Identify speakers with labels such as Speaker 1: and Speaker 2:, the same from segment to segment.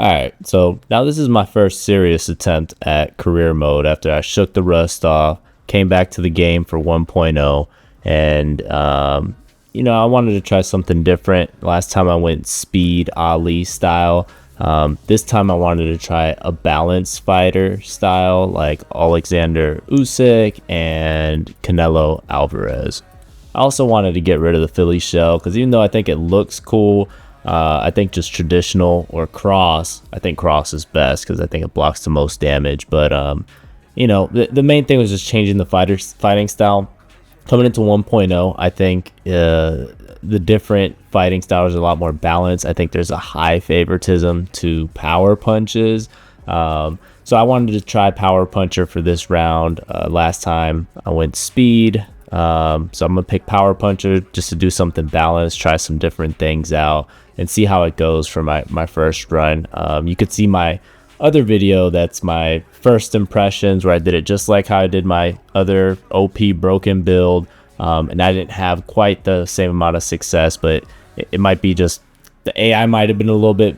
Speaker 1: Alright, so now this is my first serious attempt at career mode after I shook the rust off, came back to the game for 1.0, and I wanted to try something different. Last time I went speed Ali style. This time I wanted to try a balanced fighter style like Oleksandr Usyk and Canelo Alvarez. I also wanted to get rid of the Philly shell because even though I think it looks cool, I think just traditional or cross, I think cross is best because I think it blocks the most damage. But the main thing was just changing the fighting style. Coming into 1.0, I think the different fighting styles are a lot more balanced. I think there's a high favoritism to power punches. So I wanted to try power puncher for this round. Last time I went speed. So I'm gonna pick power puncher just to do something balanced, try some different things out, and see how it goes for my first run. You could see my other video, that's my first impressions, where I did it just like how I did my other OP broken build, and I didn't have quite the same amount of success, but it might be just the AI might have been a little bit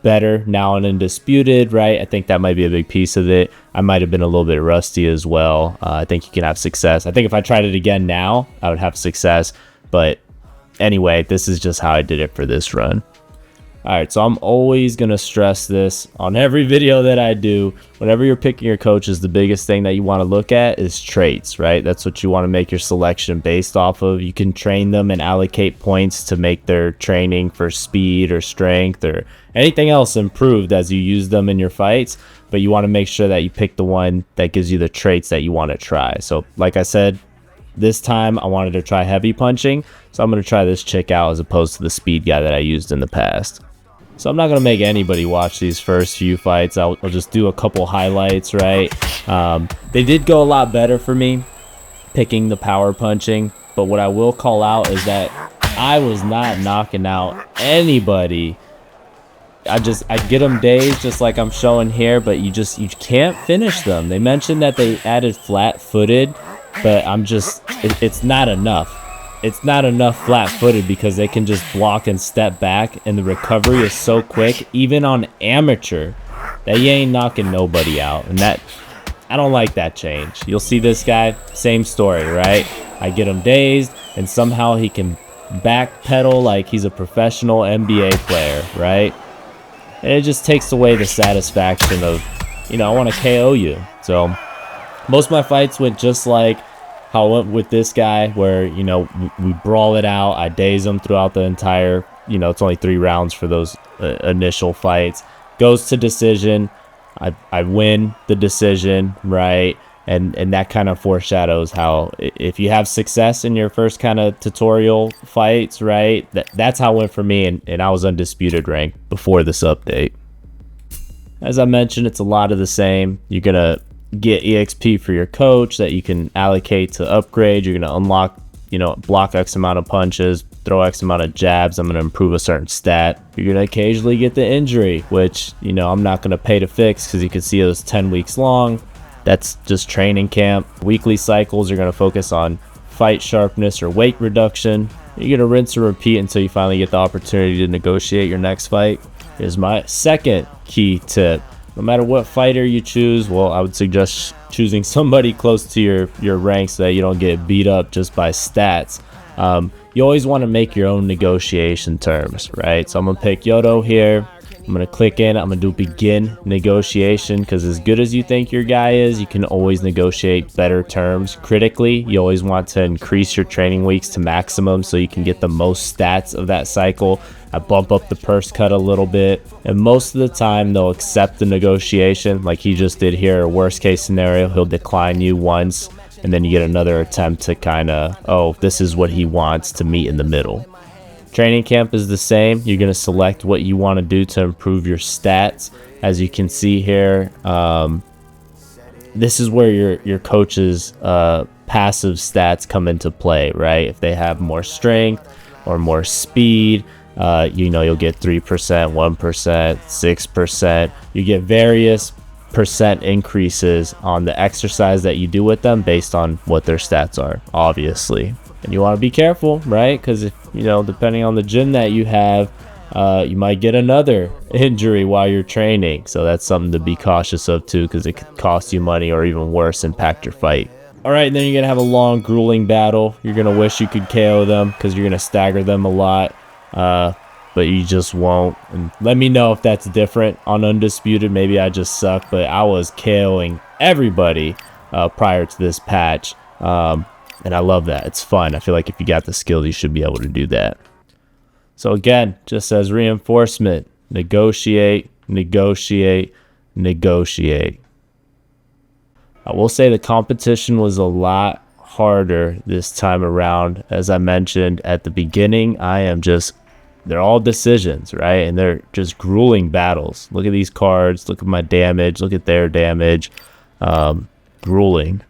Speaker 1: better now in Undisputed, right? I think that might be a big piece of it. I might have been a little bit rusty as well. I think you can have success. I think if I tried it again now, I would have success. But anyway, this is just how I did it for this run. All right, so I'm always going to stress this on every video that I do. Whenever you're picking your coaches, the biggest thing that you want to look at is traits, right? That's what you want to make your selection based off of. You can train them and allocate points to make their training for speed or strength or anything else improved as you use them in your fights. But you want to make sure that you pick the one that gives you the traits that you want to try. So like I said, this time I wanted to try heavy punching. So I'm going to try this chick out as opposed to the speed guy that I used in the past. So I'm not going to make anybody watch these first few fights. I'll just do a couple highlights, right? They did go a lot better for me picking the power punching. But what I will call out is that I was not knocking out anybody. I get them dazed just like I'm showing here, but you can't finish them. They mentioned that they added flat-footed, but it's not enough. It's not enough flat-footed because they can just block and step back, and the recovery is so quick, even on amateur, that you ain't knocking nobody out. And that, I don't like that change. You'll see this guy, same story, right? I get him dazed, and somehow he can backpedal like he's a professional NBA player, right? And it just takes away the satisfaction of, I want to KO you. So most of my fights went just like how I went with this guy, where we brawl it out. I daze him throughout the entire, it's only 3 rounds for those initial fights. Goes to decision. I win the decision, right? And that kind of foreshadows how if you have success in your first kind of tutorial fights, right? That's how it went for me, and I was undisputed rank before this update. As I mentioned, it's a lot of the same. You're gonna get EXP for your coach that you can allocate to upgrade. You're going to unlock, block X amount of punches, throw X amount of jabs. I'm going to improve a certain stat. You're going to occasionally get the injury, which, I'm not going to pay to fix because you can see it was 10 weeks long. That's just training camp. Weekly cycles are going to focus on fight sharpness or weight reduction. You're going to rinse and repeat until you finally get the opportunity to negotiate your next fight. Here's my second key tip. No matter what fighter you choose, well, I would suggest choosing somebody close to your rank so that you don't get beat up just by stats. You always want to make your own negotiation terms, right? So I'm going to pick Yodo here. I'm going to click in. I'm going to do begin negotiation because as good as you think your guy is, you can always negotiate better terms. Critically, you always want to increase your training weeks to maximum so you can get the most stats of that cycle. I bump up the purse cut a little bit, and most of the time they'll accept the negotiation like he just did here. Worst case scenario, he'll decline you once, and then you get another attempt to kind of, this is what he wants to meet in the middle. Training camp is the same. You're going to select what you want to do to improve your stats. As you can see here, this is where your coach's passive stats come into play, right? If they have more strength or more speed, you'll get 3%, 1%, 6%. You get various percent increases on the exercise that you do with them based on what their stats are, obviously. And you want to be careful, right? Because if depending on the gym that you have, you might get another injury while you're training. So that's something to be cautious of too, because it could cost you money or even worse, impact your fight. All right, and then you're gonna have a long, grueling battle. You're gonna wish you could KO them because you're gonna stagger them a lot, but you just won't. And let me know if that's different on Undisputed. Maybe I just suck, but I was KOing everybody prior to this patch, and I love that. It's fun. I feel like if you got the skills, you should be able to do that. So again, just as reinforcement, negotiate, negotiate, negotiate. I will say the competition was a lot harder this time around. As I mentioned at the beginning, they're all decisions, right? And they're just grueling battles. Look at these cards. Look at my damage. Look at their damage. Grueling.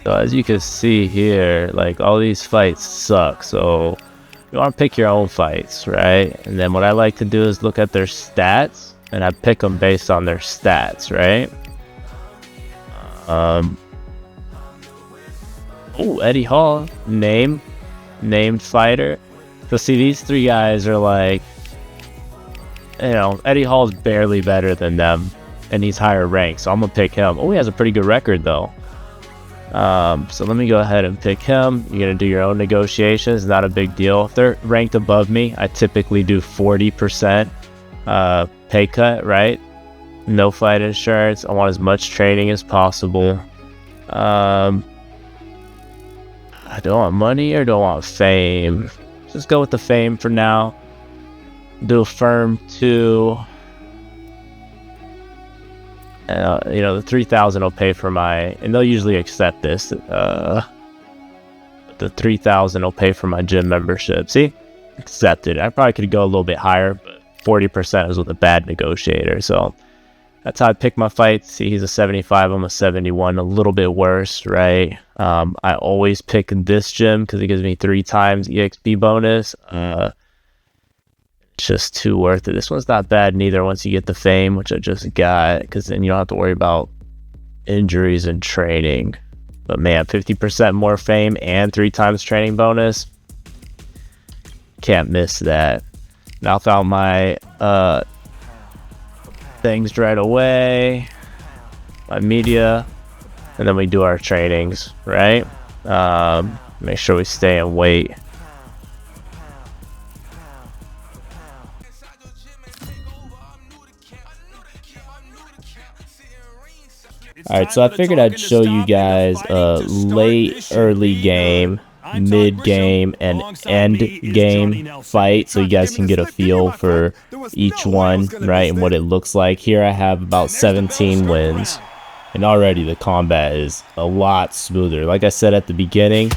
Speaker 1: So as you can see here, like all these fights suck. So you want to pick your own fights, right? And then what I like to do is look at their stats, and I pick them based on their stats, right? Oh, Eddie Hall, named fighter. So see, these three guys are like, Eddie Hall's barely better than them, and he's higher ranked, so I'm gonna pick him. Oh, he has a pretty good record though. So let me go ahead and pick him. You're gonna do your own negotiations, not a big deal. If they're ranked above me, I typically do 40% pay cut, right? No fight insurance. I want as much training as possible. I don't want money or don't want fame. Just go with the fame for now. Do a firm 2. The 3,000 will pay for and they'll usually accept this. The 3,000 will pay for my gym membership. See, accepted. I probably could go a little bit higher, but 40% is with a bad negotiator. So that's how I pick my fights. See, he's a 75, I'm a 71, a little bit worse, right? I always pick this gym because it gives me 3 times EXP bonus. It's just too worth it. This one's not bad neither once you get the fame, which I just got, because then you don't have to worry about injuries and training. But man, 50% more fame and 3 times training bonus. Can't miss that. Knock out my things right away. My media. And then we do our trainings, right? Make sure we stay in weight. Alright, so I figured I'd show you guys a late, early game, mid game, and end game fight so you guys can get a feel for each one, right, and what it looks like. Here I have about 17 wins, and already the combat is a lot smoother. Like I said at the beginning,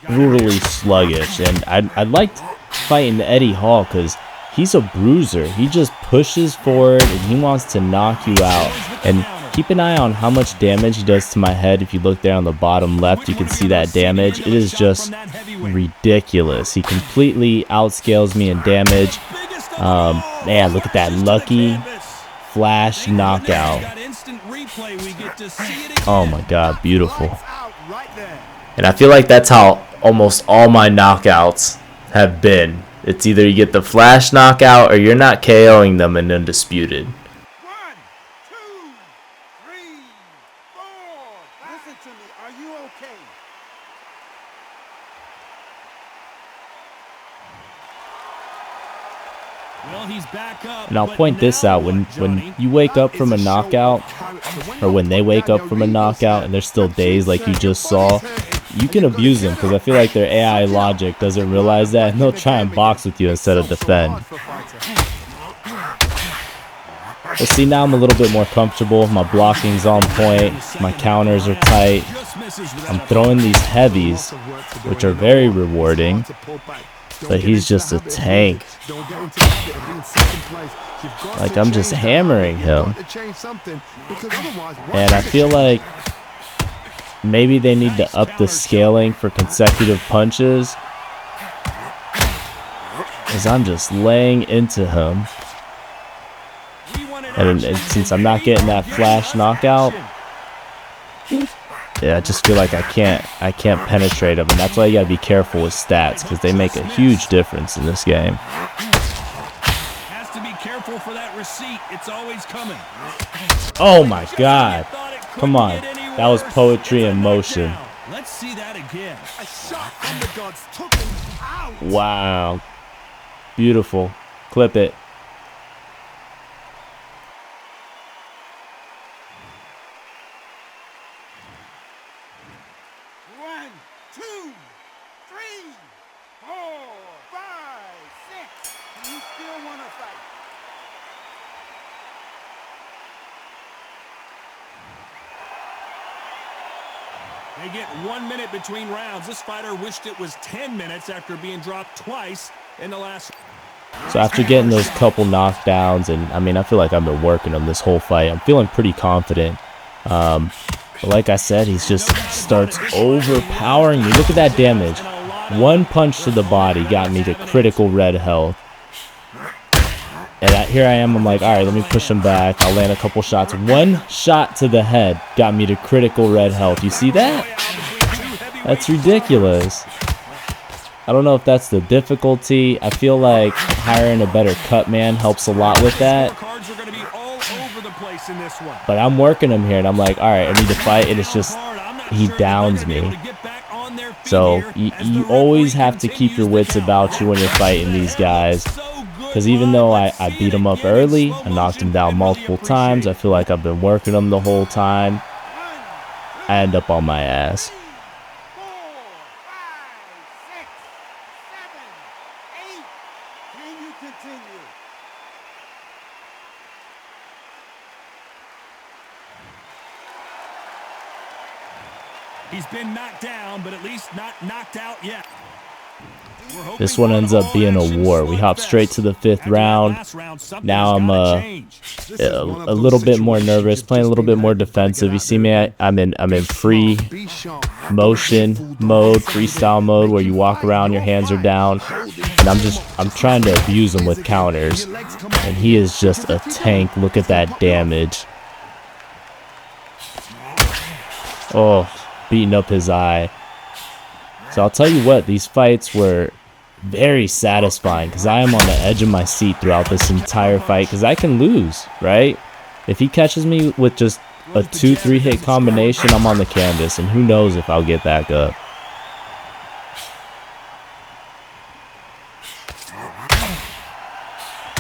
Speaker 1: brutally sluggish, and I liked fighting Eddie Hall because he's a bruiser. He just pushes forward and he wants to knock you out. And keep an eye on how much damage he does to my head. If you look there on the bottom left, you can see that damage. It is just ridiculous. He completely outscales me in damage. Man, look at that lucky flash knockout. Oh my God, beautiful. And I feel like that's how almost all my knockouts have been. It's either you get the flash knockout or you're not KOing them in Undisputed.
Speaker 2: 1, 2, 3, 4. Listen to me. Are you okay?
Speaker 3: Well, he's back up,
Speaker 1: and I'll point this out, when you wake up from a knockout, or when they wake up from a knockout and they're still dazed like you just saw, you can abuse them, because I feel like their AI logic doesn't realize that, and they'll try and box with you instead of defend. But see, now I'm a little bit more comfortable. My blocking's on point. My counters are tight. I'm throwing these heavies, which are very rewarding. But he's just a tank. Like, I'm just hammering him. And I feel like maybe they need to up the scaling for consecutive punches, as I'm just laying into him. And since I'm not getting that flash knockout, yeah, I just feel like I can't penetrate them, and that's why you gotta be careful with stats, because they make a huge difference in this game.
Speaker 3: Has to be careful for that receipt. It's always coming.
Speaker 1: Oh my God! Come on, that was poetry in motion.
Speaker 3: Let's see that again.
Speaker 2: A shot from the gods took him out.
Speaker 1: Wow, beautiful. Clip it.
Speaker 2: 1, 2, 3, 4, 5, 6. You still want to fight?
Speaker 3: They get 1 minute between rounds. This fighter wished it was 10 minutes after being dropped twice in the last.
Speaker 1: So after getting those couple knockdowns, and I mean, I feel like I've been working him this whole fight, I'm feeling pretty confident. But like I said, he just starts overpowering me. Look at that damage. One punch to the body got me to critical red health. And here I am, I'm like, all right, let me push him back. I'll land a couple shots. One shot to the head got me to critical red health. You see that? That's ridiculous. I don't know if that's the difficulty. I feel like hiring a better cut man helps a lot with that. But I'm working him here, and I'm like, all right, I need to fight, and it's just, he downs me. So you always have to keep your wits about you when you're fighting these guys. Because even though I beat him up early, I knocked him down multiple times, I feel like I've been working him the whole time, I end up on my ass.
Speaker 2: 4, 5, 6, 7, 8. Can you continue?
Speaker 3: He's been knocked down, but at least not knocked out yet.
Speaker 1: This one ends up being a war. We hop straight to the 5th round. Now I'm a little bit more nervous, playing a little bit more defensive. You see me, I'm in free motion mode, freestyle mode, where you walk around, your hands are down, and I'm trying to abuse him with counters, and he is just a tank. Look at that damage. Oh, beating up his eye. So I'll tell you what, these fights were very satisfying, because I am on the edge of my seat throughout this entire fight, because I can lose, right? If he catches me with just a 2-3 hit combination, I'm on the canvas, and who knows if I'll get back up.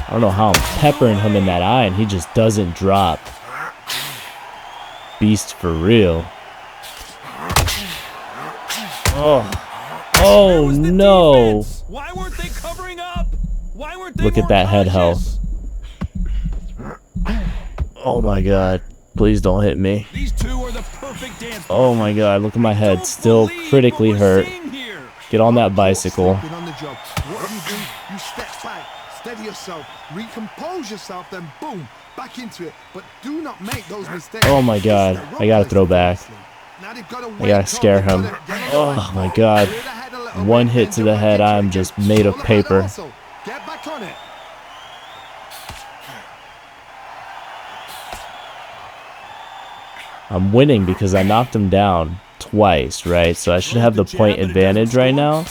Speaker 1: I don't know how I'm peppering him in that eye, and he just doesn't drop. Beast for real. Oh no.
Speaker 3: Why weren't they covering up? Why weren't they?
Speaker 1: Look at that head health. Oh my God. Please don't hit me.
Speaker 3: These two are the perfect dance.
Speaker 1: Oh my God. Look at my head. Still critically hurt. Get on that bicycle.
Speaker 2: What do? You step back, steady yourself, recompose yourself, then boom, back into it. But do not make those mistakes.
Speaker 1: Oh my God. I gotta throw back. I gotta scare him. Oh my God. One hit to the head, I'm just made of paper.
Speaker 2: Get back on it.
Speaker 1: I'm winning because I knocked him down twice, right? So I should have the point advantage right now.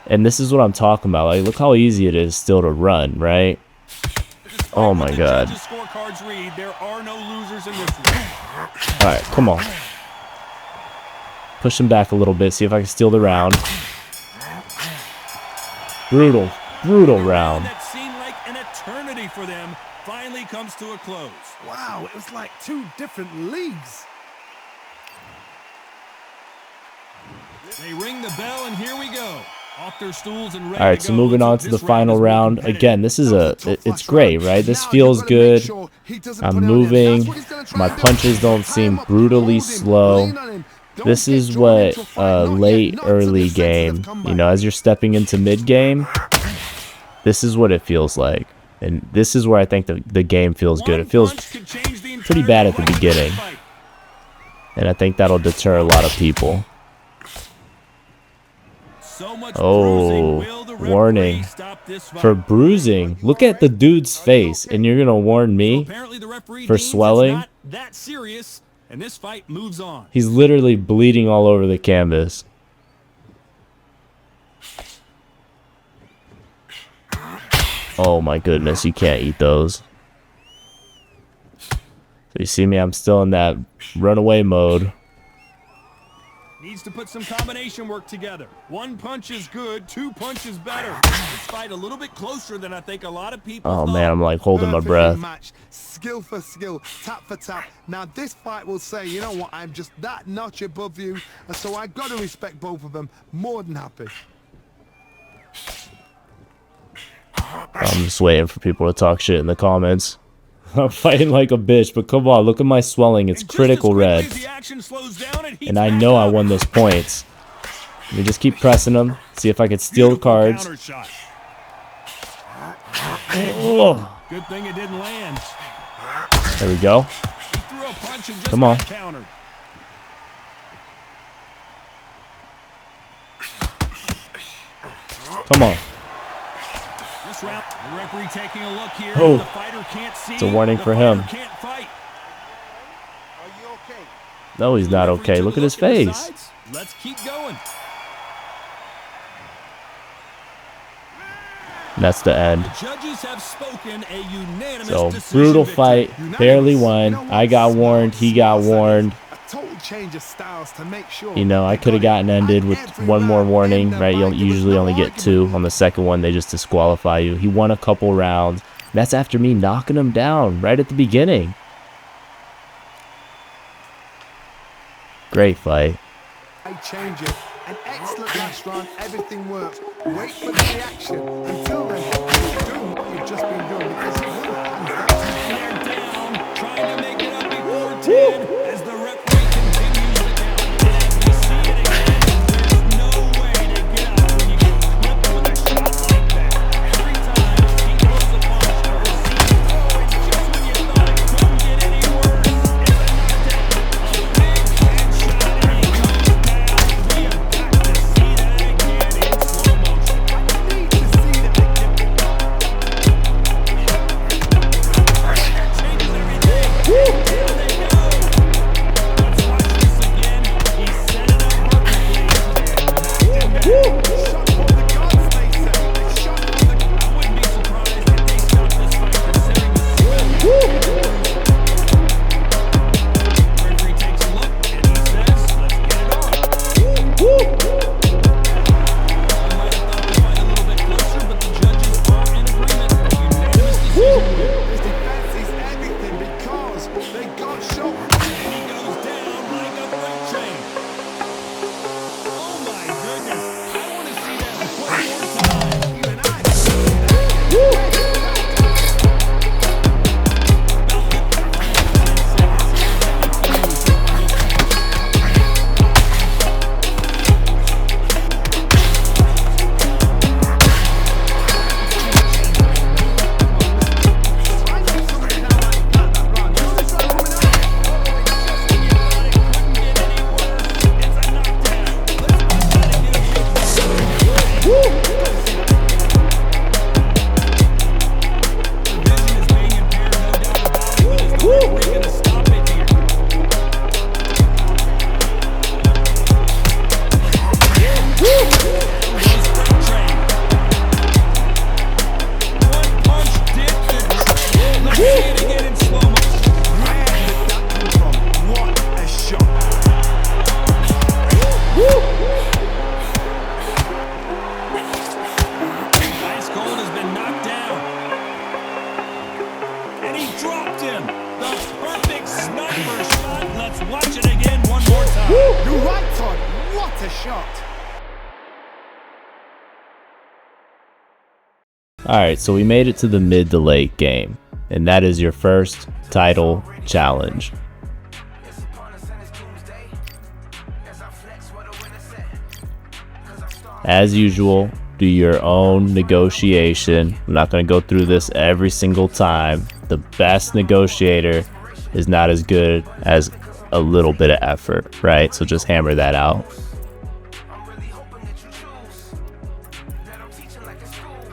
Speaker 1: And this is what I'm talking about. Like, look how easy it is still to run, right? Oh my god. Alright, come on. Push him back a little bit, see if I can steal the round. Brutal, brutal round.
Speaker 3: That seemed like an eternity for them finally comes to a close.
Speaker 2: Wow, it was like two different leagues.
Speaker 3: They ring the bell, and here we go. Off their stools and ready.
Speaker 1: All right, so moving on to the final round. Again, this is it's great, right? This feels good. I'm moving. My punches don't seem brutally slow. This is what late, early game, you know, as you're stepping into mid-game, this is what it feels like. And this is where I think the game feels good. It feels pretty bad at the beginning. And I think that'll deter a lot of people. Oh, warning for bruising. Look at the dude's face, and you're gonna warn me for swelling?
Speaker 3: And this fight moves on.
Speaker 1: He's literally bleeding all over the canvas. Oh my goodness, you can't eat those. So you see me, I'm still in that runaway mode.
Speaker 3: Needs to put some combination work together. One punch is good, two punches better. This fight a little bit closer than I think a lot of people
Speaker 1: Oh
Speaker 3: thought.
Speaker 1: man, I'm like holding my breath.
Speaker 2: Match, skill for skill, tap for tap. Now this fight will say, you know what, I'm just that notch above you, and so I got to respect both of them. More than happy.
Speaker 1: I'm just waiting for people to talk shit in the comments. I'm fighting like a bitch, but come on, look at my swelling. It's critical red. And I know I won those points. Let me just keep pressing them. See if I can steal the cards. Oh.
Speaker 3: Good thing it didn't land.
Speaker 1: There we go. Come on. Come on.
Speaker 3: The referee taking a look here.
Speaker 1: Oh,
Speaker 3: the fighter can't see.
Speaker 1: it's a warning for him.
Speaker 3: Can't fight.
Speaker 1: No, he's not okay. Look at his face.
Speaker 3: Let's keep going.
Speaker 1: And that's the end.
Speaker 3: The judges have spoken a unanimous
Speaker 1: So,
Speaker 3: decision
Speaker 1: brutal
Speaker 3: victory.
Speaker 1: fight. Barely won. I got warned. He got warned.
Speaker 2: Total change of styles to make sure.
Speaker 1: You know, I could have gotten ended with one more warning, right? You'll usually only get two. On the second one, they just disqualify you. He won a couple rounds. That's after me knocking him down right at the beginning. Great fight.
Speaker 2: I change it. An excellent last round. Everything works. Wait for the reaction. Until then, keep doing what you've just been doing because you will hands down.
Speaker 3: They're down, trying to make it up before 10 as the referee continues the count. And as we see it again, there's no way to get out when you get clipped with a shot like that. Every time he throws a punch or receives a throw, and just when you thought it couldn't get any worse, it's a knockdown. A big headshot, and he goes down. We have got to see that again in slow motion.
Speaker 2: I need to see that again.
Speaker 3: Changes everything. Here they go. Let's watch this again. He set it up perfectly.
Speaker 2: Shot for the gods, they say. Shot for the
Speaker 3: I wouldn't be surprised if they stopped this fight considering the swell. Referee takes a look and he says, let's get it on. I might have thought the fight a little bit closer, but the judges are in agreement. Unanimous decision.
Speaker 2: This defense is everything because they a shot.
Speaker 1: Alright, so we made it to the mid to late game, and that is your first title challenge. As usual, do your own negotiation. I'm not going to go through this every single time. The best negotiator is not as good as a little bit of effort, right? So just hammer that out.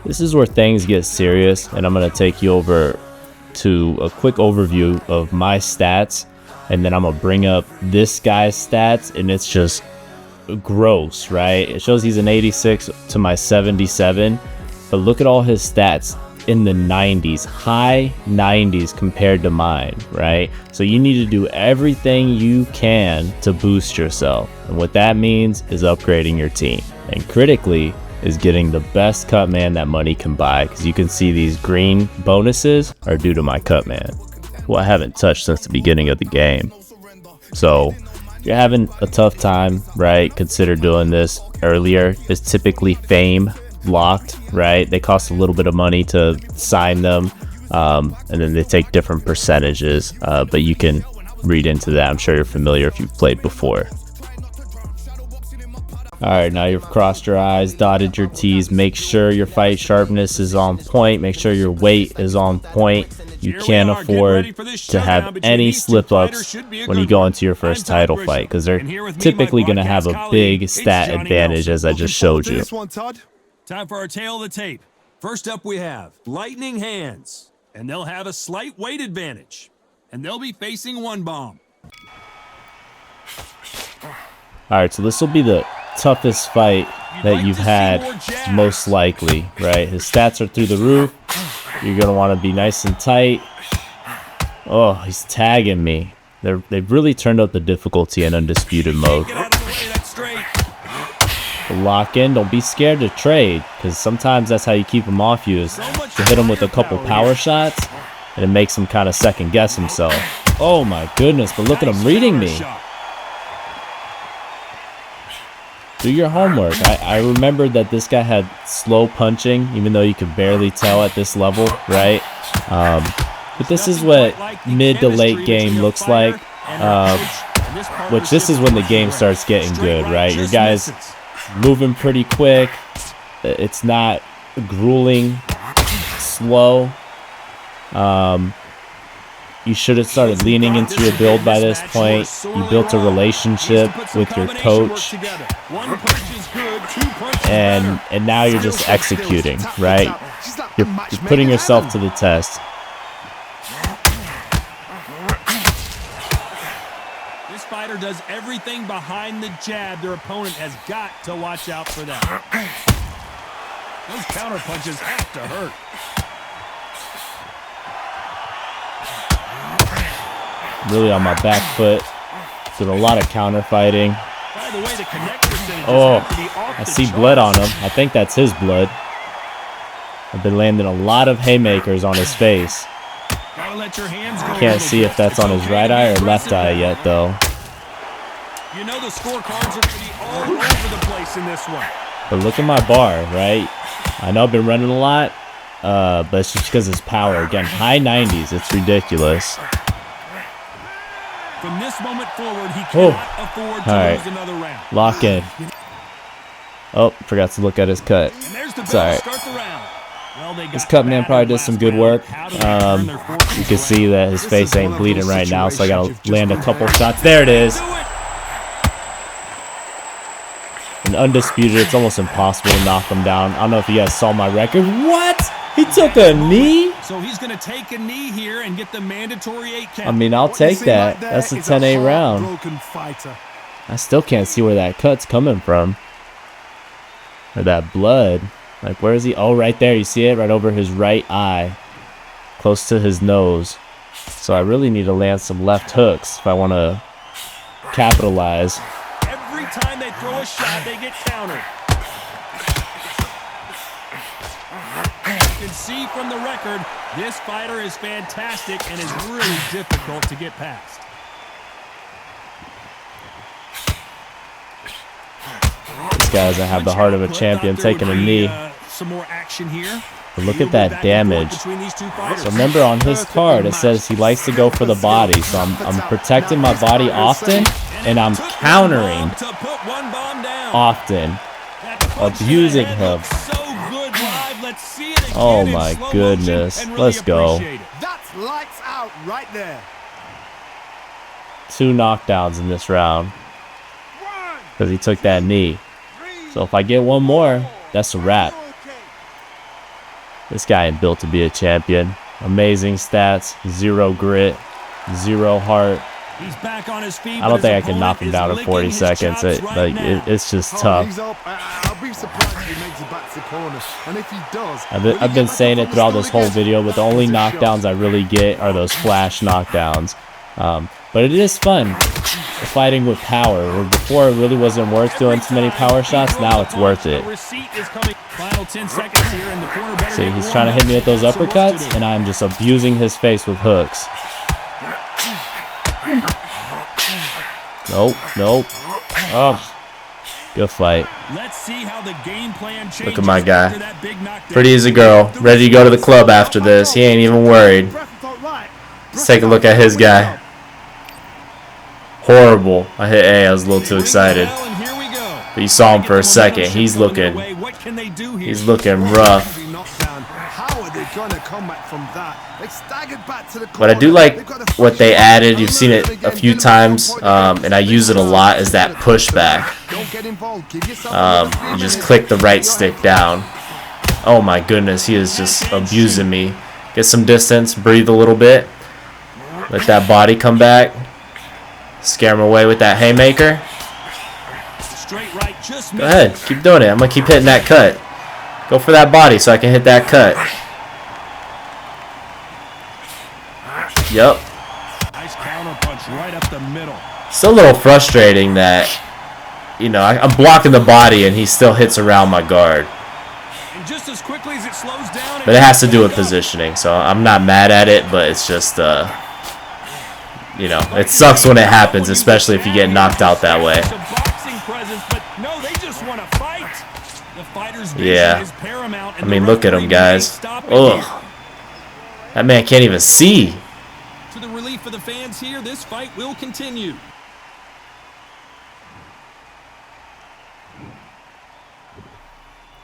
Speaker 1: This is where things get serious, and I'm going to take you over to a quick overview of my stats, and then I'm going to bring up this guy's stats, and it's just gross, right? It shows he's an 86 to my 77, but look at all his stats in the 90s, high 90s compared to mine, right? So you need to do everything you can to boost yourself, and what that means is upgrading your team, and critically is getting the best cut man that money can buy, because you can see these green bonuses are due to my cut man, who I haven't touched since the beginning of the game. So if you're having a tough time, right, consider doing this earlier. It's typically fame locked, right? They cost a little bit of money to sign them, and then they take different percentages, but you can read into that. I'm sure you're familiar if you've played before. Alright, now you've crossed your I's, dotted your T's. Make sure your fight sharpness is on point. Make sure your weight is on point. You can't afford to have any slip-ups when you go into your first title fight, because they're typically going to have a big stat advantage, as I just showed you.
Speaker 3: Time for our tail of the tape. First up we have Lightning Hands, and they'll have a slight weight advantage, and they'll be facing One Bomb.
Speaker 1: Alright, so this will be the toughest fight that you've had, most likely, right? His stats are through the roof. You're going to want to be nice and tight. Oh, he's tagging me. They've really turned up the difficulty in Undisputed Mode. Lock in. Don't be scared to trade, because sometimes that's how you keep him off you, is to hit him with a couple power shots, and it makes him kind of second guess himself. Oh my goodness, but look at him reading me. Do your homework. I remembered that this guy had slow punching, even though you could barely tell at this level, right? But this is what mid to late game looks like, which this is when the game starts getting good, right? Your guy's moving pretty quick. It's not grueling, slow. You should have started leaning into your build by this point. You built a relationship with your coach, and now you're just executing, right? You're putting yourself to the test.
Speaker 3: This fighter does everything behind the jab. Their opponent has got to watch out for that. Those counter punches have to hurt.
Speaker 1: Really on my back foot, doing a lot of counter fighting. Oh, I see blood on him. I think that's his blood. I've been landing a lot of haymakers on his face. Can't see if that's on his right eye or left eye yet, though.
Speaker 3: You know the scorecards are going to be all over the place in this one.
Speaker 1: But look at my bar, right? I know I've been running a lot, but it's just because of his power. Again, high 90s. It's ridiculous.
Speaker 3: From this moment forward, he cannot afford to lose another round.
Speaker 1: Lock in. Oh, forgot to look at his cut. It's alright. This cut man probably did some good work. You can see that his face ain't bleeding right now, so I gotta land a couple shots. There it is. In Undisputed, it's almost impossible to knock him down. I don't know if you guys saw my record. What? He took a knee?
Speaker 3: So he's going to take a knee here and get the mandatory 8 count.
Speaker 1: I mean, I'll take that. That's a 10-8 round. I still can't see where that cut's coming from. Or that blood. Like, where is he? Oh, right there. You see it? Right over his right eye. Close to his nose. So I really need to land some left hooks if I want to capitalize.
Speaker 3: Every time they throw a shot, they get countered. You can see from the record, this fighter is fantastic and is really difficult to get past.
Speaker 1: This guy doesn't have the heart of a champion taking a knee.
Speaker 3: Some more action here.
Speaker 1: But look at that damage. So remember on his card it says he likes to go for the body. So I'm protecting my body often, and I'm countering often, abusing him. Oh my goodness. Let's go.
Speaker 2: That's lights out right there.
Speaker 1: 2 knockdowns in this round because he took that knee. So if I get one more, that's a wrap. This guy ain't built to be a champion. Amazing stats, 0 grit, 0 heart.
Speaker 3: He's back on his feet,
Speaker 1: I don't think I can knock him down in 40 seconds. It's just tough.
Speaker 2: I'll be surprised if he makes it back to the corner. And if he does,
Speaker 1: I've been saying it throughout this whole video, but the only knockdowns I really get are those flash knockdowns. But it is fun fighting with power. Where before it really wasn't worth doing too many power shots. Now it's worth it. See, he's trying to hit me with those uppercuts, and I'm just abusing his face with hooks. Nope, nope. Oh, good fight.
Speaker 3: Let's see how the game plan changes.
Speaker 1: Look at my guy. Pretty as a girl. Ready to go to the club after this. He ain't even worried. Let's take a look at his guy. Horrible. I hit A. I was a little too excited. But you saw him for a second. He's looking rough. But I do like what they added. You've seen it a few times, and I use it a lot, is that pushback. You just click the right stick down. Oh my goodness, he is just abusing me. Get some distance, breathe a little bit. Let that body come back. Scare him away with that haymaker. Go ahead, keep doing it. I'm going to keep hitting that cut. Go for that body so I can hit that cut. Yep.
Speaker 3: Nice counter punch right up the middle.
Speaker 1: Still a little frustrating that, you know, I'm blocking the body and he still hits around my guard.
Speaker 3: And just as quickly as it slows down,
Speaker 1: but it has to do with positioning, so I'm not mad at it, but it's just, you know, it sucks when it happens, especially if you get knocked out that way. Yeah. I mean, look at him, guys. Ugh. That man can't even see.
Speaker 3: To the relief of the fans here, this fight will continue.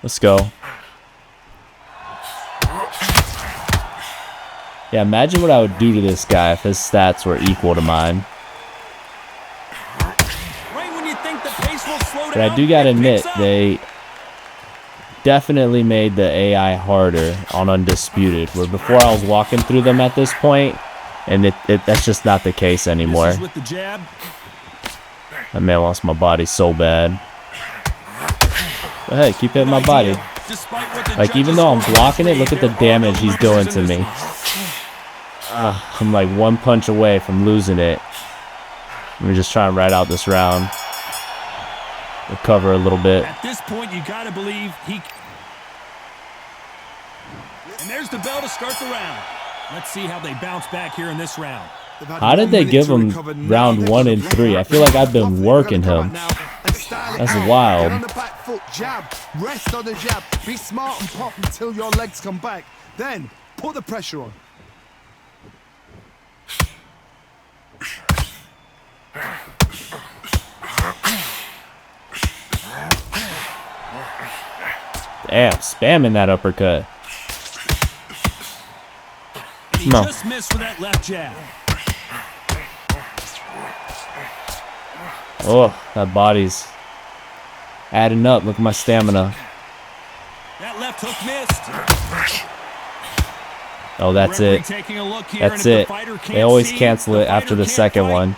Speaker 1: Let's go. Yeah, imagine what I would do to this guy if his stats were equal to mine. But I do gotta admit, they definitely made the AI harder on Undisputed, where before I was walking through them at this point, and that's just not the case anymore. That man wants my body so bad. Go ahead, keep hitting my body. Like, even though I'm blocking it, look at the damage he's doing to me. I'm like one punch away from losing it. Let me just try and ride out this round. Recover a little bit.
Speaker 3: At this point, you gotta believe he. And there's the bell to start the round. Let's see how they bounce back here in this round.
Speaker 1: How did they give him round 1 and 3? I feel like I've been working him. That's wild.
Speaker 2: On the back foot, jab, rest on the jab. Be smart and pop until your legs come back. Then put the pressure on.
Speaker 1: Damn, spamming that uppercut.
Speaker 3: He just missed with that left jab.
Speaker 1: Oh, that body's adding up. Look at my stamina.
Speaker 3: That left hook missed.
Speaker 1: Oh, that's it. That's it. They always cancel it after the second one.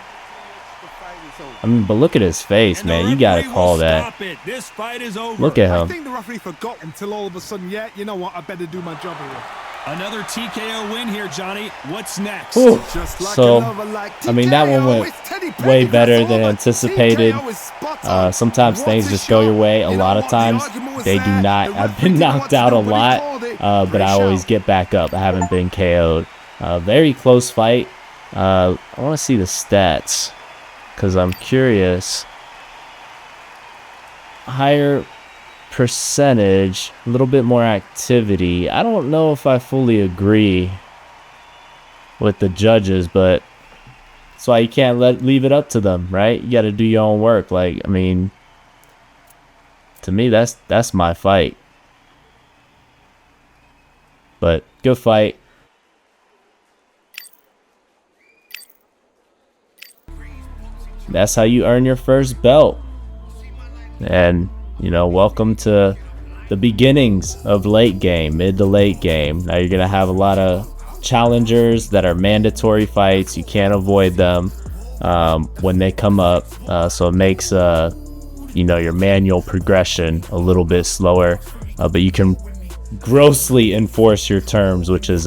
Speaker 1: I mean, but look at his face, man. You gotta call that. Look at
Speaker 2: I
Speaker 1: him.
Speaker 2: think the referee forgot until all of a sudden, yeah, you know what? I better do my job here.
Speaker 3: Another TKO win here, Johnny. What's next?
Speaker 1: Ooh. So, I mean, that one went way better than anticipated. Sometimes things just go your way. A lot of times they do not. I've been knocked out a lot, but I always get back up. I haven't been KO'd. Very close fight. I want to see the stats because I'm curious. higher percentage, a little bit more activity. I don't know if I fully agree with the judges, but that's why you can't leave it up to them, right? You got to do your own work. Like, I mean, to me, that's my fight. But good fight. That's how you earn your first belt. And, you know, welcome to the beginnings of late game, mid to late game. Now you're going to have a lot of challengers that are mandatory fights. You can't avoid them when they come up. So it makes, you know, your manual progression a little bit slower. But you can grossly enforce your terms, which is,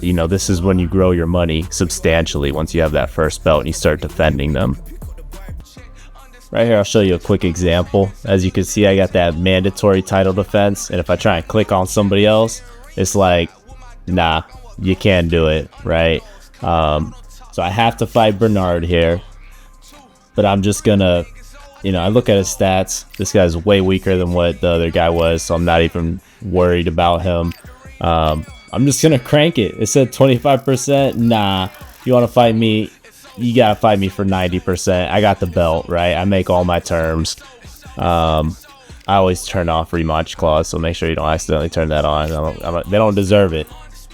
Speaker 1: you know, this is when you grow your money substantially once you have that first belt and you start defending them. Right here, I'll show you a quick example. As you can see, I got that mandatory title defense, and if I try and click on somebody else, it's like, nah, you can't do it, right? So I have to fight Bernard here, but I'm just gonna, you know, I look at his stats. This guy's way weaker than what the other guy was, so I'm not even worried about him. I'm just gonna crank it. It said 25%. Nah, you want to fight me? You gotta fight me for 90%. I got the belt, right? I make all my terms. I always turn off rematch clause, so make sure you don't accidentally turn that on. They don't deserve it.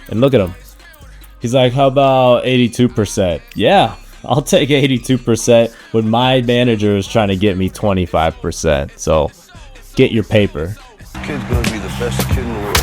Speaker 1: And look at him. He's like, how about 82%? Yeah, I'll take 82% when my manager is trying to get me 25%. So get your paper.
Speaker 4: Kid's gonna be the best kid in the world.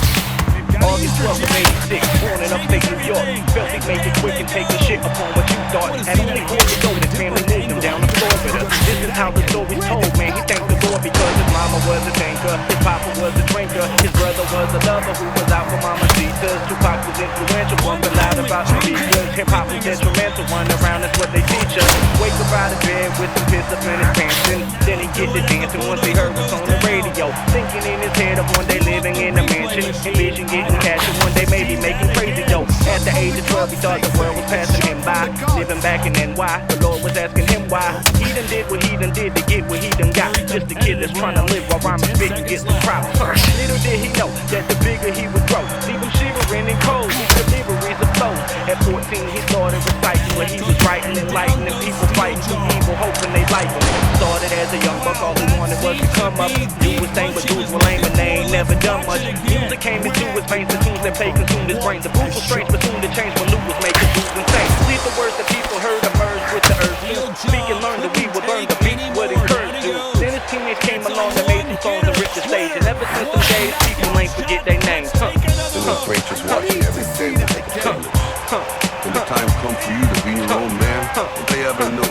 Speaker 5: August 12th of 86, born in upstate New York. Felt he'd make it quick and take the shit upon what you thought. At only 4 years old, his family moved him down to Florida. This is how the story's told, man. He thanked the Lord because his mama was a thinker, his papa was a drinker, his brother was a lover who was out for mama Cetus. Tupac was influential, bumping loud about the features. Hip hop was detrimental, run around, that's what they teach us. Wake up out of bed with some piss up in his pants, then he get to dancing once he heard what's on the radio. Thinking in his head of one day living in a mansion, envision getting cash and one day maybe making crazy dough. At the age of 12 he thought the world was passing him by, living back in NY, the Lord was asking him why. He done did what he done did to get what he done got. Just a kid that's trying to live while rhyming spit and get some props. Little did he know that the bigger he would grow, leave him shivering and cold, his deliveries of flows. At 14 he started reciting what he was writing, enlightening people fighting through evil, hoping they like him. Started as a young buck, all he wanted was to come up, do his thing, but dudes were lame and they ain't never done much. Music came into his veins as soon as that play consumed his brain. The booth was strange, but soon to change when Lou was making dudes insane. Leave the words that people heard emerge with the earth. Speak and learn that we would learn the beat would encourage dudes. Then his teammates came along and made some songs and ripped the stage. And ever since them days, people ain't forget their names.
Speaker 4: And the greatest watching every day when they can tell it. When the time comes for you to be your own man, if they ever knew,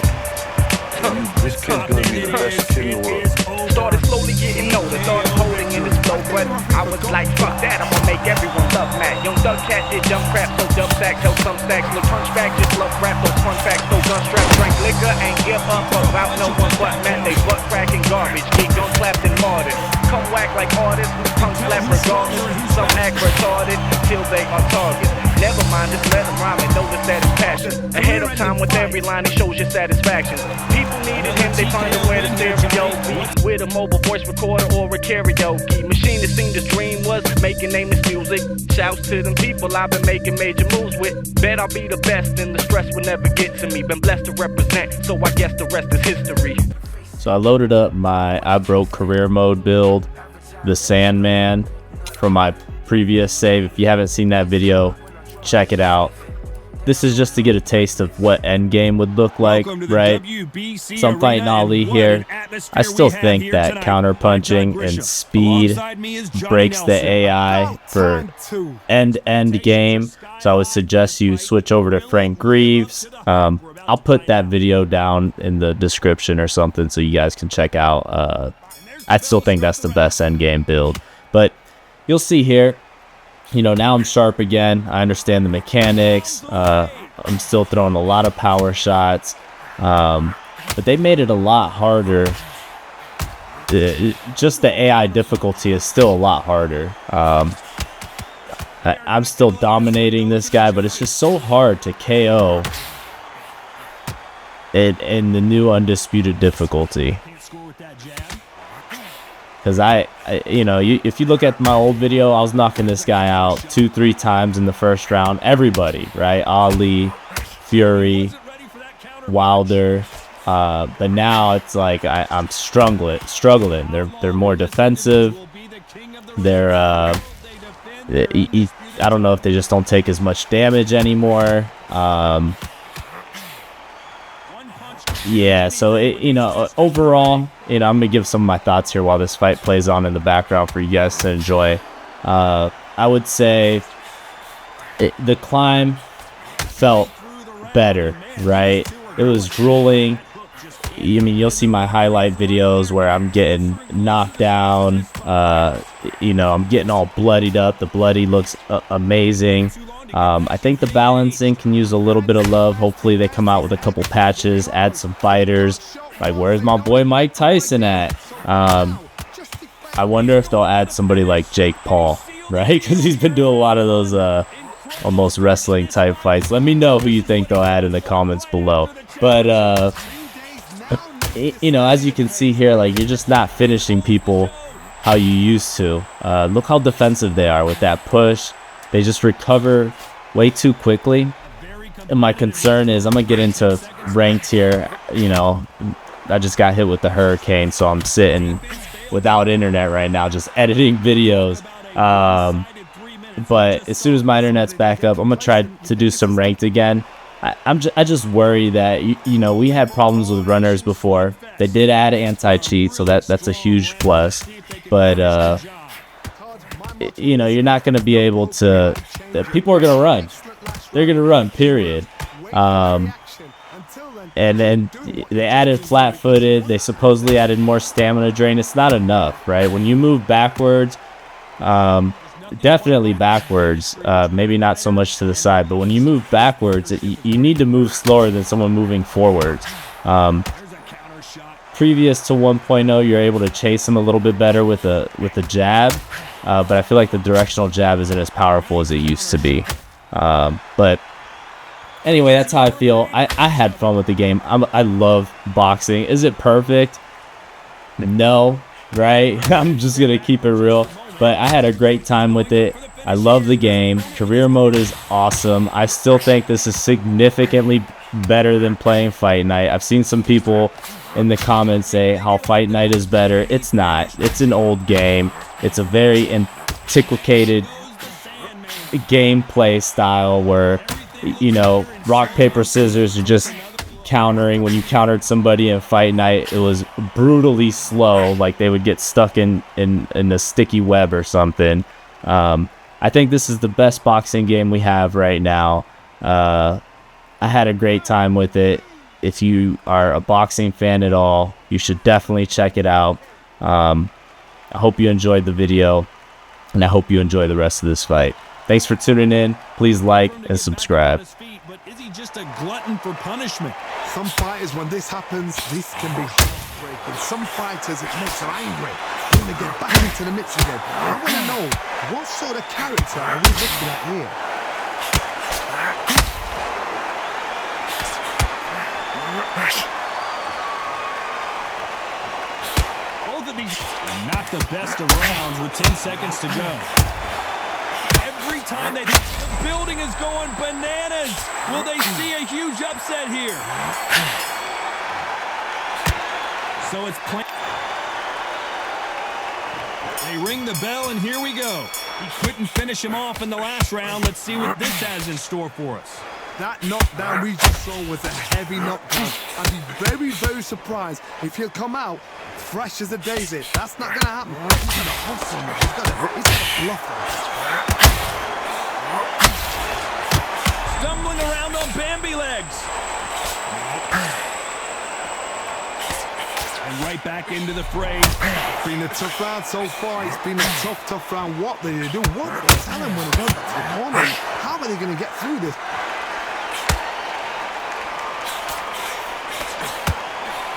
Speaker 4: this kid's gonna be the best kid in the world.
Speaker 5: Started slowly getting older, started holding in his flow, but I was like, fuck that, I'ma make everyone love Matt. Young Doug Cat did jump crap, so dump sacks, held some stacks, no punchback, just love rap, those fun facts, no gun straps, drank liquor, ain't give up about no one but Matt. They butt cracking garbage, get gun slapped and martyred. Come whack like artists, punk slap regardless. Some act retarded till they are targets. Never mind, just let him rhyme and notice that it's passion. Ahead of time with every line, he shows your satisfaction. People needed him, they find him where the stereo be. With a mobile voice recorder or a karaoke machine, it seemed his dream was making nameless music. Shouts to them people I've been making major moves with. Bet I'll be the best and the stress will never get to me. Been blessed to represent, so I guess the rest is history.
Speaker 1: So I loaded up my I Broke Career Mode build, the Sandman, from my previous save. If you haven't seen that video, check it out. This is just to get a taste of what endgame would look like, right? So I'm fighting Ali here. I still think that counter punching and speed breaks the AI for end game. So I would suggest you switch over to Frank Greaves. I'll put that video down in the description or something so you guys can check out. I still think that's the best endgame build. But you'll see here, you know, now I'm sharp again. I understand the mechanics. I'm still throwing a lot of power shots. But they made it a lot harder. Just the AI difficulty is still a lot harder. I'm still dominating this guy, but it's just so hard to KO in the new Undisputed difficulty. Because if you look at my old video, I was knocking this guy out 2-3 times in the first round. Everybody, right? Ali, Fury, Wilder. But now it's like I'm struggling. They're more defensive. They're I don't know if they just don't take as much damage anymore. Yeah, so overall, I'm gonna give some of my thoughts here while this fight plays on in the background for you guys to enjoy. I would say the climb felt better, right? It was grueling. I mean, you'll see my highlight videos where I'm getting knocked down. I'm getting all bloodied up. The bloody looks amazing. I think the balancing can use a little bit of love. Hopefully they come out with a couple patches, add some fighters. Like, where's my boy Mike Tyson at? I wonder if they'll add somebody like Jake Paul, right? Because he's been doing a lot of those almost wrestling type fights. Let me know who you think they'll add in the comments below. But as you can see here, like, you're just not finishing people how you used to. Look how defensive they are with that push. They just recover way too quickly. And my concern is I'm going to get into ranked here. I just got hit with the hurricane, so I'm sitting without internet right now, just editing videos. But as soon as my internet's back up, I'm going to try to do some ranked again. I just worry that, we had problems with runners before. They did add anti-cheat, so that's a huge plus. But, you're not going to be able to... People are going to run. They're going to run, period. And then they added flat-footed. They supposedly added more stamina drain. It's not enough, right? When you move backwards... definitely backwards, maybe not so much to the side, but when you move backwards, you need to move slower than someone moving forwards. Previous to 1.0, you're able to chase him a little bit better with a jab, but I feel like the directional jab isn't as powerful as it used to be. But anyway, that's how I feel. I had fun with the game. I love boxing. Is it perfect? No, right? I'm just gonna keep it real. But I had a great time with it. I love the game. Career mode is awesome. I still think this is significantly better than playing Fight Night. I've seen some people in the comments say how Fight Night is better. It's not. It's an old game. It's a very antiquated gameplay style where, rock, paper, scissors, you're just countering. When you countered somebody in Fight Night, it was brutally slow, like they would get stuck in a sticky web or something. I think this is the best boxing game we have right now. I had a great time with it. If you are a boxing fan at all, you should definitely check it out. I hope you enjoyed the video, and I hope you enjoy the rest of this fight. Thanks for tuning in. Please like and subscribe.
Speaker 3: But is he just a glutton for punishment?
Speaker 2: Some fighters, when this happens, this can be heartbreaking. Some fighters, it makes them angry. When they get back into the mix again. I want to know, what sort of character are we looking at here?
Speaker 3: Both of these not the best of rounds with 10 seconds to go. Every time the building is going bananas. Will they see a huge upset here? So it's they ring the bell, and here we go. He couldn't finish him off in the last round. Let's see what this has in store for us.
Speaker 2: That knockdown we just saw was a heavy knockdown. I'd be very, very surprised if he'll come out fresh as a daisy. That's not going to happen. He's going to hustle him. He's going to bluff him.
Speaker 3: Stumbling around on Bambi legs. And right back into the fray.
Speaker 2: It's been a tough round so far. It's been a tough round. What did they do? What did they tell him when he goes back to the corner? How are they going to get through this?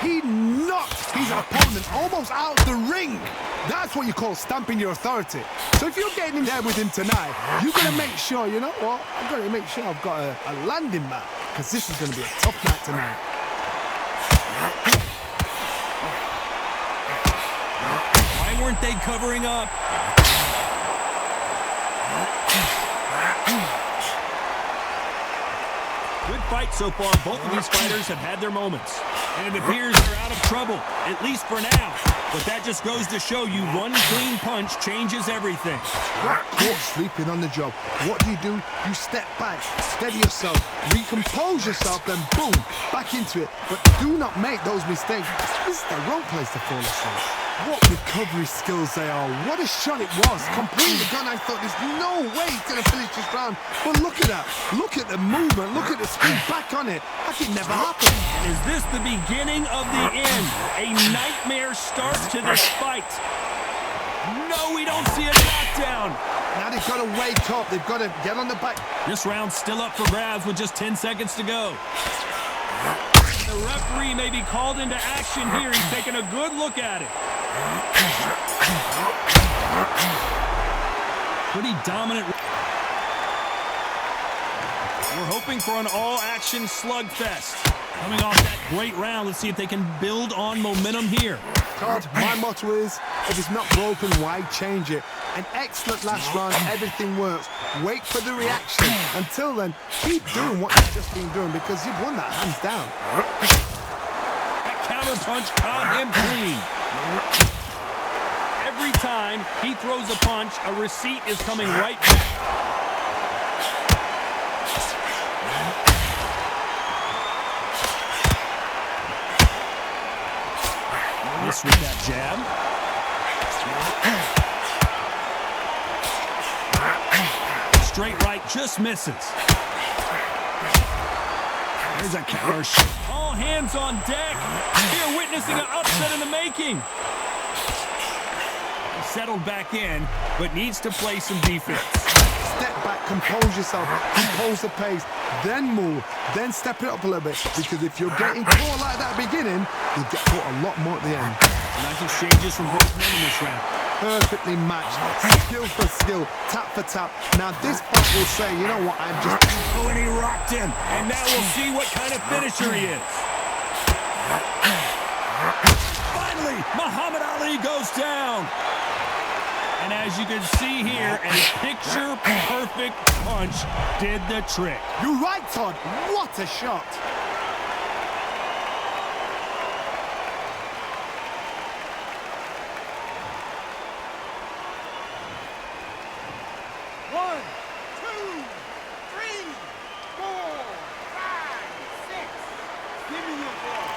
Speaker 2: He knocked his opponent almost out the ring. That's what you call stamping your authority. So if you're getting in there with him tonight, you're going to make sure, you know what? I'm going to make sure I've got a landing mat, because this is going to be a tough night tonight.
Speaker 3: weren't they covering up? Good fight so far. Both of these fighters have had their moments. And it appears they're out of trouble, at least for now. But that just goes to show you one clean punch changes everything.
Speaker 2: Got caught sleeping on the job. What do? You step back, steady yourself, recompose yourself, then boom, back into it. But do not make those mistakes. This is the wrong place to fall asleep. What recovery skills they are. What a shot it was. Completely gone. I thought there's no way he's going to finish this round. But look at that. Look at the movement. Look at the speed back on it. Like it never happened.
Speaker 3: Is this the beginning of the end? A nightmare start to this fight. No, we don't see a knockdown.
Speaker 2: Now they've got to wake up. They've got to get on the back.
Speaker 3: This round's still up for grabs with just 10 seconds to go. The referee may be called into action here. He's taking a good look at it. Pretty dominant. We're hoping for an all-action slugfest. Coming off that great round, let's see if they can build on momentum here.
Speaker 2: Todd, my motto is, if it's not broken, why change it? An excellent last round, everything works. Wait for the reaction. Until then, keep doing what you've just been doing because you've won that hands down.
Speaker 3: That counter punch caught him clean. Every time he throws a punch, a receipt is coming right back. Miss with that jab. Straight right, just misses. There's a counter shot. All hands on deck. We are witnessing an upset in the making. He settled back in, but needs to play some defense.
Speaker 2: Step back, compose yourself, compose the pace, then move, then step it up a little bit. Because if you're getting caught like that at the beginning, you'll get caught a lot more at the end.
Speaker 3: Nice exchanges from both men in this round.
Speaker 2: Perfectly matched, skill for skill, tap for tap. Now this fight will say, you know what, I'm just...
Speaker 3: Oh, and he rocked him. And now we'll see what kind of finisher he is. Finally, Muhammad Ali goes down. And as you can see here, a picture-perfect punch did the trick.
Speaker 2: You're right, Todd. What a shot.
Speaker 6: One, two, three, four, five, six. Give me your ball.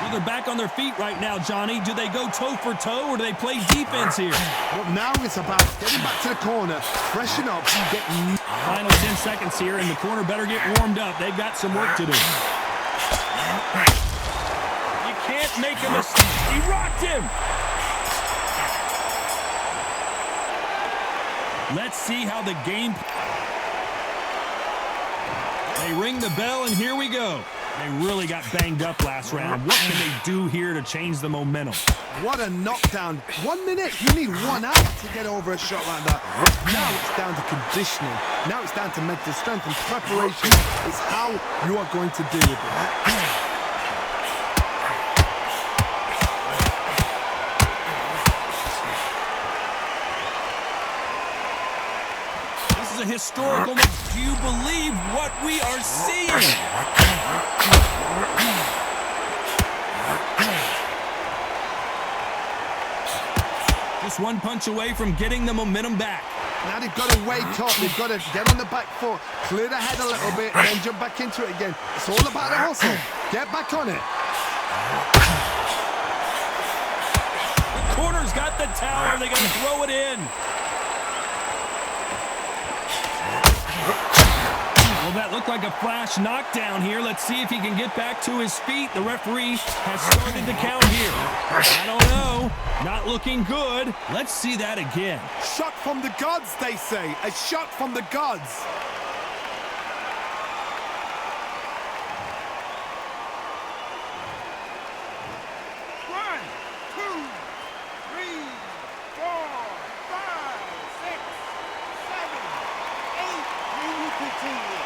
Speaker 3: Well, they're back on their feet right now, Johnny. Do they go toe for toe or do they play defense here?
Speaker 2: But now it's about getting back to the corner, freshen up, getting...
Speaker 3: Final 10 seconds here, and the corner better get warmed up. They've got some work to do. You can't make a mistake. He rocked him. Let's see how the game... They ring the bell, and here we go. They really got banged up last round. What can they do here to change the momentum?
Speaker 2: What a knockdown. 1 minute, you need 1 hour to get over a shot like that. Now it's down to conditioning. Now it's down to mental strength and preparation. It's how you are going to deal with it.
Speaker 3: A historical moment. Do you believe what we are seeing? Just one punch away from getting the momentum back.
Speaker 2: Now they've got to wake up. They've got to get on the back foot, clear the head a little bit, then jump back into it again. It's all about the hustle. Get back on it.
Speaker 3: The corner's got the tower. They got to throw it in. Well, that looked like a flash knockdown here. Let's see if he can get back to his feet. The referee has started the count here. I don't know. Not looking good. Let's see that again.
Speaker 2: Shot from the gods, they say. A shot from the gods.
Speaker 6: One, two, three, four, five, six, seven, eight. And you continue.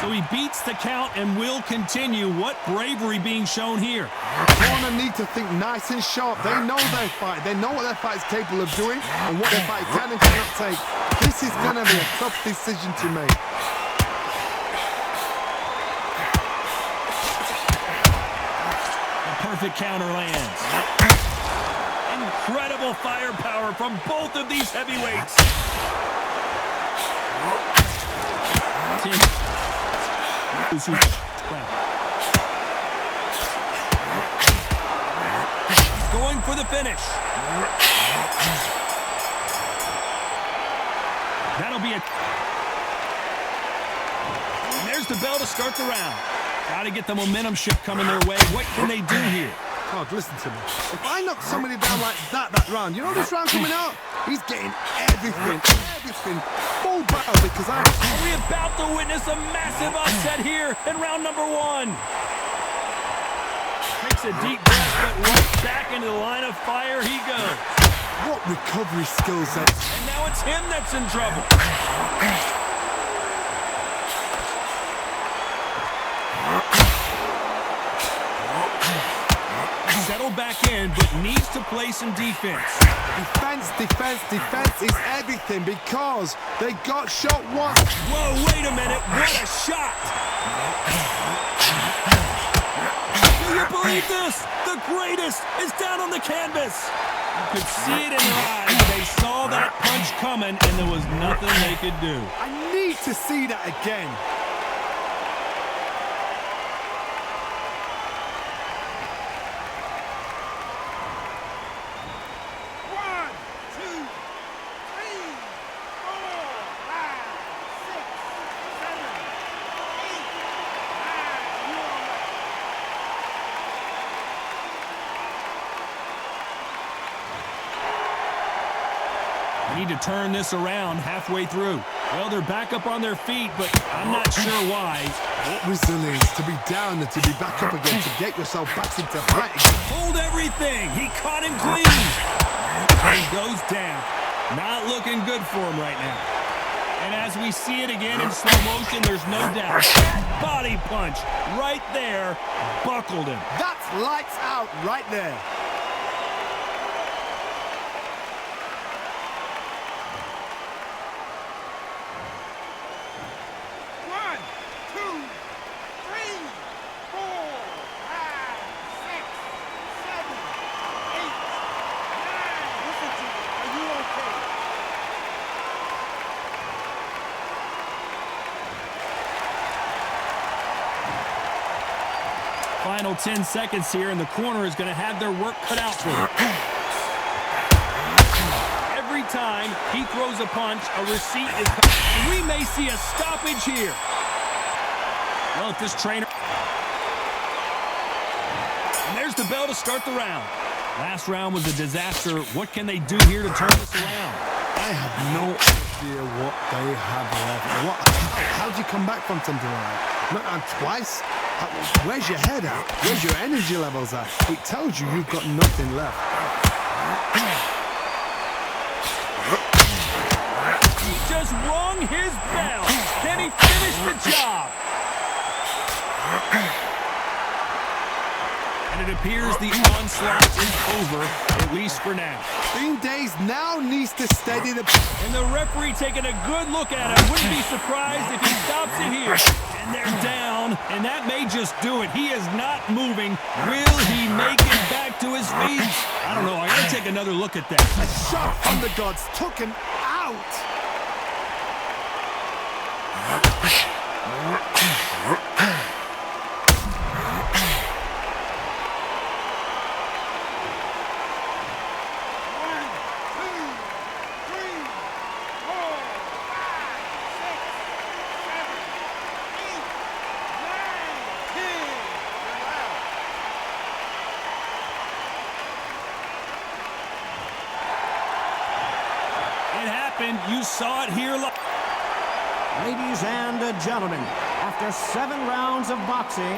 Speaker 3: So he beats the count and will continue. What bravery being shown here.
Speaker 2: Corner need to think nice and sharp. They know their fight. They know what their fight is capable of doing and what their fight can and cannot take. This is going to be a tough decision to make.
Speaker 3: A perfect counter lands. Incredible firepower from both of these heavyweights. Going for the finish. That'll be a... And there's the bell to start the round. Got to get the momentum shift coming their way. What can they do here?
Speaker 2: God, listen to me. If I knock somebody down like that round, you know this round coming out? He's getting everything, full battle because
Speaker 3: Are we about to witness a massive upset here in round number 1? Takes a deep breath, but right back into the line of fire he goes.
Speaker 2: What recovery skills that?
Speaker 3: And now it's him that's in trouble. Settled back in, but needs to play some defense.
Speaker 2: Defense is everything because they got shot once.
Speaker 3: Whoa, wait a minute. What a shot. Do you believe this? The greatest is down on the canvas. You could see it in their eyes. They saw that punch coming, and there was nothing they could do.
Speaker 2: I need to see that again.
Speaker 3: Need to turn this around halfway through. Well, they're back up on their feet, but I'm not sure why.
Speaker 2: What resilience to be down and to be back up again, to get yourself back into fighting.
Speaker 3: Hold everything. He caught him clean. He goes down. Not looking good for him right now. And as we see it again in slow motion, there's no doubt. That body punch right there buckled him.
Speaker 2: That's lights out right there.
Speaker 3: Final 10 seconds here, and the corner is going to have their work cut out for them. Every time he throws a punch, a receipt is coming. We may see a stoppage here. Well, if this trainer... And there's the bell to start the round. Last round was a disaster. What can they do here to turn this around?
Speaker 2: I have no idea what they have left. How do you come back from something like that? Not on twice? Where's your head at? Where's your energy levels at? It tells you you've got nothing left.
Speaker 3: He just rung his bell. Can he finish the job? And it appears the onslaught is over, at least for now.
Speaker 2: Bean Days now needs to steady the...
Speaker 3: And the referee taking a good look at him. Wouldn't be surprised if he stops it here. And they're down, and that may just do it. He is not moving. Will he make it back to his feet? I don't know. I gotta take another look at that.
Speaker 2: A shot from the gods took him out.
Speaker 3: You saw it here.
Speaker 7: Ladies and gentlemen, after 7 rounds of boxing,